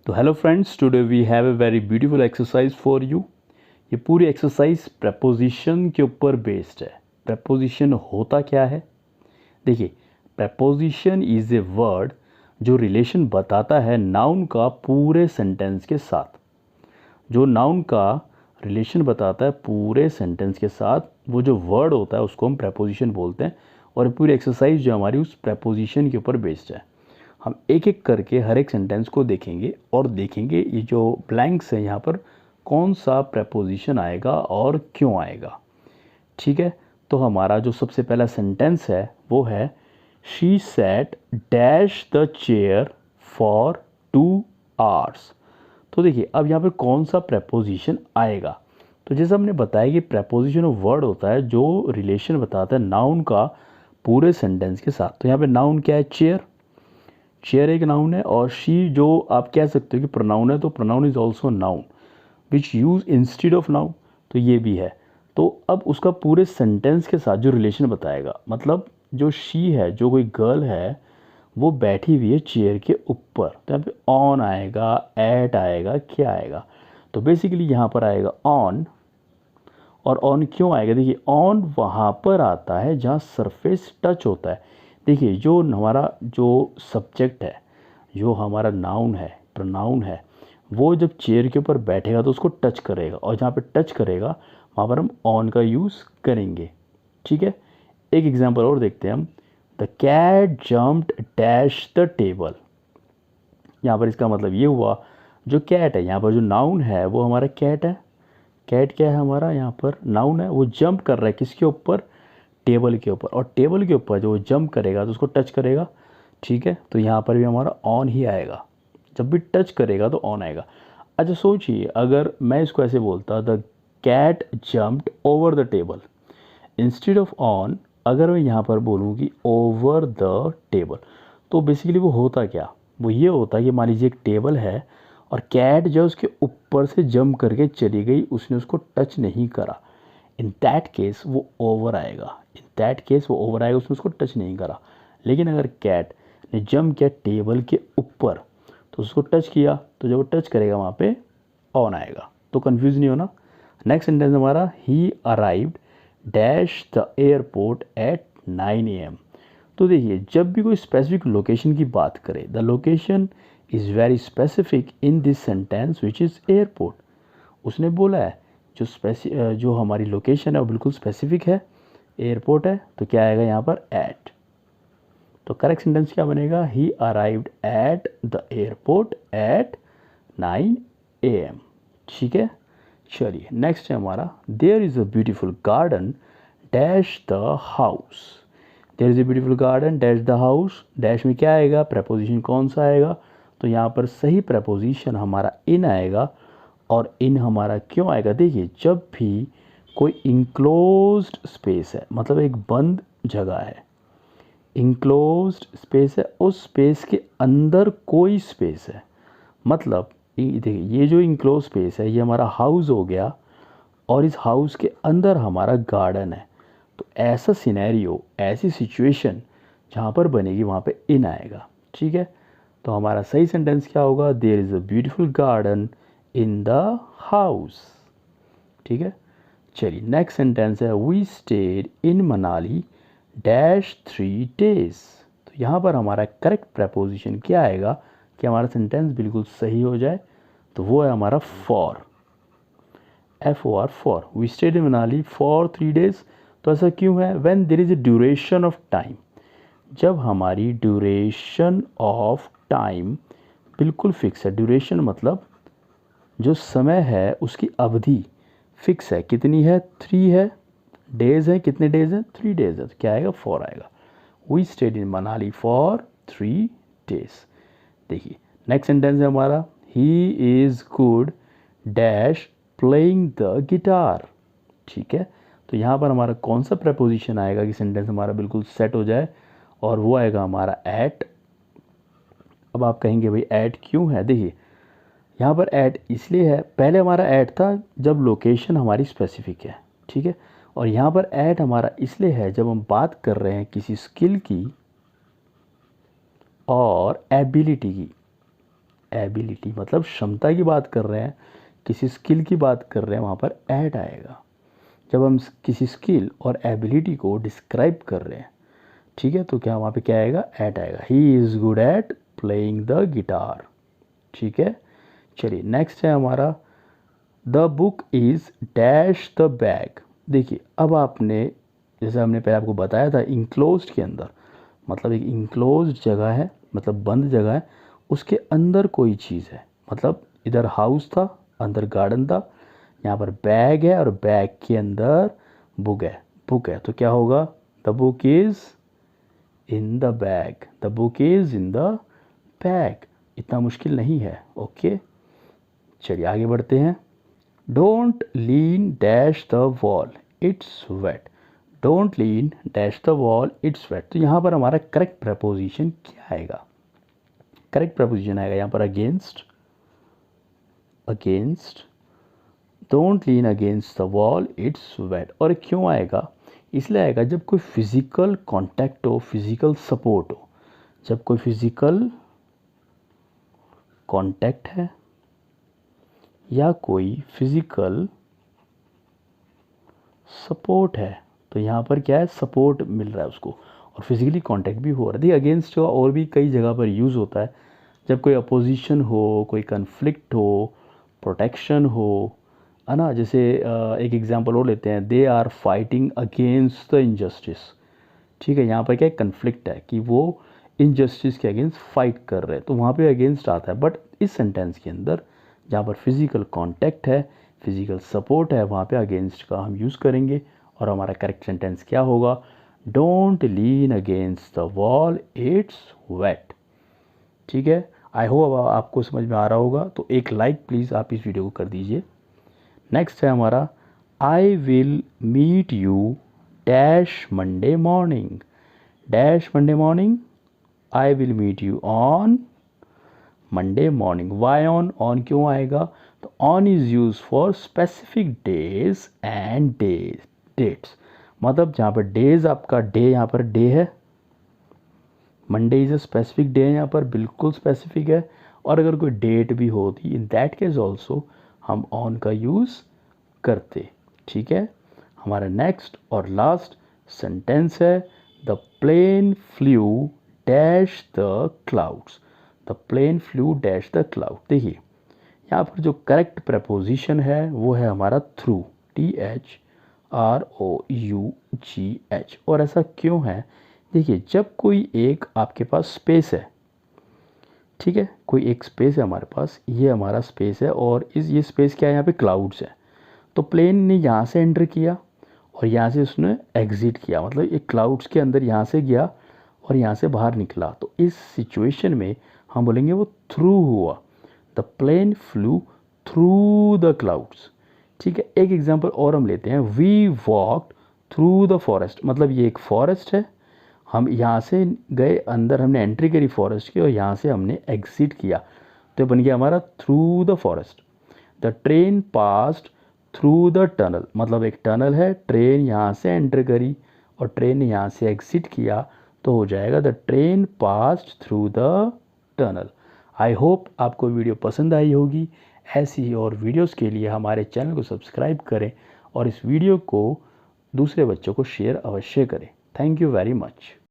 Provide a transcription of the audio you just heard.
तो hello friends, today we have a very beautiful exercise for you. ये पूरी exercise preposition के ऊपर बेस्ड है। प्रपोजिशन होता क्या है? देखिए, प्रपोजिशन इज़ ए वर्ड जो रिलेशन बताता है नाउन का पूरे सेंटेंस के साथ। जो नाउन का रिलेशन बताता है पूरे सेंटेंस के साथ, वो जो वर्ड होता है उसको हम प्रपोजिशन बोलते हैं। और पूरी एक्सरसाइज जो हमारी उस प्रपोजिशन के ऊपर बेस्ड है। हम एक एक करके हर एक सेंटेंस को देखेंगे और देखेंगे ये जो ब्लैंक्स है यहाँ पर कौन सा प्रपोजिशन आएगा और क्यों आएगा। ठीक है, तो हमारा जो सबसे पहला सेंटेंस है वो है she set dash the chair for 2 hours। तो देखिए, अब यहाँ पर कौन सा प्रपोजिशन आएगा। तो जैसे हमने बताया कि प्रपोजिशन ऑफ वर्ड होता है जो रिलेशन बताता है नाउन का पूरे सेंटेंस के साथ। तो यहाँ पे नाउन क्या है? चेयर। चेयर एक नाउन है और शी जो आप कह सकते हो कि प्रोनाउन है, तो pronoun is also noun which use instead of noun. तो ये भी है। तो अब उसका पूरे सेंटेंस के साथ जो रिलेशन बताएगा, मतलब जो शी है, जो कोई गर्ल है, वो बैठी हुई है चेयर के ऊपर। तो यहाँ पे ऑन आएगा, एट आएगा, क्या आएगा? तो बेसिकली यहाँ पर आएगा ऑन। और ऑन क्यों आएगा? देखिए, ऑन वहाँ पर आता है जहाँ सरफेस टच होता है। देखिए, जो हमारा जो सब्जेक्ट है, जो हमारा नाउन है, प्रोनाउन है, वो जब चेयर के ऊपर बैठेगा तो उसको टच करेगा, और जहाँ पे टच करेगा वहाँ पर हम ऑन का यूज़ करेंगे। ठीक है, एक एग्जांपल और देखते हैं हम। The cat jumped dash the table. यहाँ पर इसका मतलब ये हुआ, जो कैट है, यहाँ पर जो नाउन है वो हमारा कैट है। कैट क्या है? हमारा यहाँ पर नाउन है। वो जंप कर रहा है किसके ऊपर? टेबल के ऊपर। और टेबल के ऊपर जो वो जंप करेगा तो उसको टच करेगा। ठीक है, तो यहाँ पर भी हमारा ऑन ही आएगा। जब भी टच करेगा तो ऑन आएगा। अच्छा सोचिए, अगर मैं इसको ऐसे बोलता, the cat jumped over the table, instead of on अगर मैं यहाँ पर बोलूँ कि ओवर द टेबल, तो बेसिकली वो होता क्या? वो ये होता है कि मान लीजिए एक टेबल है और कैट जो उसके ऊपर से जंप करके चली गई, उसने उसको टच नहीं करा। इन दैट केस वो ओवर आएगा। इन दैट केस वो ओवर आएगा, उसने उसको टच नहीं करा। लेकिन अगर कैट ने जंप किया टेबल के ऊपर तो उसको टच किया, तो जब वो टच करेगा वहाँ पे ऑन आएगा। तो कंफ्यूज नहीं होना। नेक्स्ट सेंटेंस हमारा, ही arrived dash the airport at 9 AM। तो देखिए, जब भी कोई स्पेसिफिक लोकेशन की बात करें, the location is very specific in this sentence which is airport. उसने बोला है जो हमारी लोकेशन है वो बिल्कुल स्पेसिफिक है, एयरपोर्ट है। तो क्या आएगा यहाँ पर? एट। तो करेक्ट सेंटेंस क्या बनेगा? He arrived at the airport at 9 AM। ठीक है, चलिए नेक्स्ट है हमारा, there is a beautiful garden dash the house. There is a beautiful garden dash the house. Dash में क्या आएगा? प्रपोजिशन कौन सा आएगा? तो यहाँ पर सही प्रपोजिशन हमारा इन आएगा। और इन हमारा क्यों आएगा? देखिए, जब भी कोई इंक्लोज्ड स्पेस है, मतलब एक बंद जगह है, इंक्लोज्ड स्पेस है, उस स्पेस के अंदर कोई स्पेस है, मतलब देखिए ये जो इंक्लोज स्पेस है ये हमारा हाउस हो गया, और इस हाउस के अंदर हमारा गार्डन है। तो ऐसा सिनेरियो, ऐसी सिचुएशन जहाँ पर बनेगी वहाँ पे इन आएगा। ठीक है, तो हमारा सही सेंटेंस क्या होगा? There is a beautiful garden in the house. ठीक है, चलिए नेक्स्ट सेंटेंस है, we stayed in Manali dash 3 days। तो यहाँ पर हमारा करेक्ट प्रपोजिशन क्या आएगा कि हमारा सेंटेंस बिल्कुल सही हो जाए? तो वो है हमारा for. FOR, for. We stayed in Manali for 3 days। तो ऐसा क्यों है? When there is a duration of time. जब हमारी ड्यूरेशन ऑफ टाइम बिल्कुल फिक्स है। ड्यूरेशन मतलब जो समय है उसकी अवधि फिक्स है। कितनी है? 3 है। डेज है, कितने डेज हैं? 3 days है। तो क्या आएगा? फॉर आएगा। We stayed in Manali for 3 days। देखिए नेक्स्ट सेंटेंस है हमारा, he is good dash playing the guitar. ठीक है, तो यहाँ पर हमारा कौन सा प्रपोजिशन आएगा कि सेंटेंस हमारा बिल्कुल सेट हो जाए? और वो आएगा हमारा एट। अब आप कहेंगे भाई एट क्यों है? देखिए, यहाँ पर ऐट इसलिए है, पहले हमारा ऐट था जब लोकेशन हमारी स्पेसिफिक है। ठीक है, और यहाँ पर ऐट हमारा इसलिए है जब हम बात कर रहे हैं किसी स्किल की और एबिलिटी की। एबिलिटी, मतलब क्षमता की बात कर रहे हैं, किसी स्किल की बात कर रहे हैं, वहाँ पर एट आएगा। जब हम किसी स्किल और एबिलिटी को डिस्क्राइब कर रहे हैं, ठीक है, तो क्या वहाँ पे क्या आएगा, एट आएगा। ही is good at playing the guitar, ठीक है। चलिए नेक्स्ट है हमारा, the book is dash the bag. देखिए अब आपने, जैसे हमने पहले आपको बताया था, इंक्लोज्ड के अंदर, मतलब एक इंक्लोज्ड जगह है, मतलब बंद जगह है, उसके अंदर कोई चीज़ है, मतलब इधर हाउस था, अंदर गार्डन था, यहाँ पर बैग है और बैग के अंदर बुक है, बुक है, तो क्या होगा, the book is in the bag, the book is in the bag. इतना मुश्किल नहीं है, ओके। चलिए आगे बढ़ते हैं। Don't lean dash the wall its weight, don't lean dash the wall its weight. तो यहाँ पर हमारा करेक्ट प्रपोजिशन क्या आएगा, करेक्ट प्रपोजिशन आएगा यहाँ पर against, against, don't lean against the wall its weight. और क्यों आएगा, इसलिए आएगा जब कोई फिजिकल कांटेक्ट हो, फिजिकल सपोर्ट हो, जब कोई फिजिकल कांटेक्ट है या कोई फिजिकल सपोर्ट है, तो यहाँ पर क्या है, सपोर्ट मिल रहा है उसको और फिजिकली कांटेक्ट भी हो रहा है। देखिए अगेंस्ट का और भी कई जगह पर यूज़ होता है, जब कोई अपोजिशन हो, कोई कन्फ्लिक्ट हो, प्रोटेक्शन हो, है ना। जैसे एक एग्जांपल और लेते हैं, they are fighting against the injustice, ठीक है। यहाँ पर क्या कन्फ्लिक्ट है कि वो इनजस्टिस के अगेंस्ट फाइट कर रहे हैं, तो वहाँ पे अगेंस्ट आता है। बट इस सेंटेंस के अंदर जहाँ पर फिजिकल कांटेक्ट है, फिजिकल सपोर्ट है, वहाँ पे अगेंस्ट का हम यूज़ करेंगे और हमारा करेक्ट सेंटेंस क्या होगा, don't lean against the wall its weight, ठीक है। आई होप आपको समझ में आ रहा होगा, तो एक लाइक प्लीज़ आप इस वीडियो को कर दीजिए। नेक्स्ट है हमारा, I will meet you dash Monday morning, dash Monday morning, I will meet you on Monday morning. Why on, on क्यों आएगा, तो on is use for specific days and dates, मतलब जहाँ पर डेज, आपका डे यहाँ पर डे है, Monday is a specific day, यहाँ पर बिल्कुल स्पेसिफिक है। और अगर कोई डेट भी होती, इन दैट केस ऑल्सो हम ऑन का यूज़ करते, ठीक है। हमारा नेक्स्ट और लास्ट सेंटेंस है, the plane flew dash the clouds, the plane flew dash the cloud. देखिए यहाँ पर जो करेक्ट प्रपोजिशन है वो है हमारा थ्रू, THROUGH। और ऐसा क्यों है, देखिए जब कोई एक आपके पास स्पेस है, ठीक है, कोई एक स्पेस है हमारे पास, ये हमारा स्पेस है और ये स्पेस क्या है, यहाँ पे क्लाउड्स है, तो प्लेन ने यहाँ से एंटर किया और यहाँ से उसने एग्ज़िट किया, मतलब एक क्लाउड्स के अंदर यहाँ से गया और यहाँ से बाहर निकला, तो इस सिचुएशन में हम बोलेंगे वो थ्रू हुआ, the plane flew through the clouds, ठीक है। एक एग्जांपल और हम लेते हैं, we walked through the forest, मतलब ये एक फॉरेस्ट है, हम यहाँ से गए अंदर, हमने एंट्री करी फॉरेस्ट की और यहाँ से हमने एग्ज़िट किया, तो बन गया हमारा through the forest. The train passed through the tunnel, मतलब एक टनल है, ट्रेन यहाँ से एंटर करी और ट्रेन ने यहाँ से एग्ज़िट किया, तो हो जाएगा the train passed through the tunnel. I hope आपको वीडियो पसंद आई होगी। ऐसी ही और वीडियोस के लिए हमारे चैनल को सब्सक्राइब करें और इस वीडियो को दूसरे बच्चों को शेयर अवश्य करें। Thank you very much.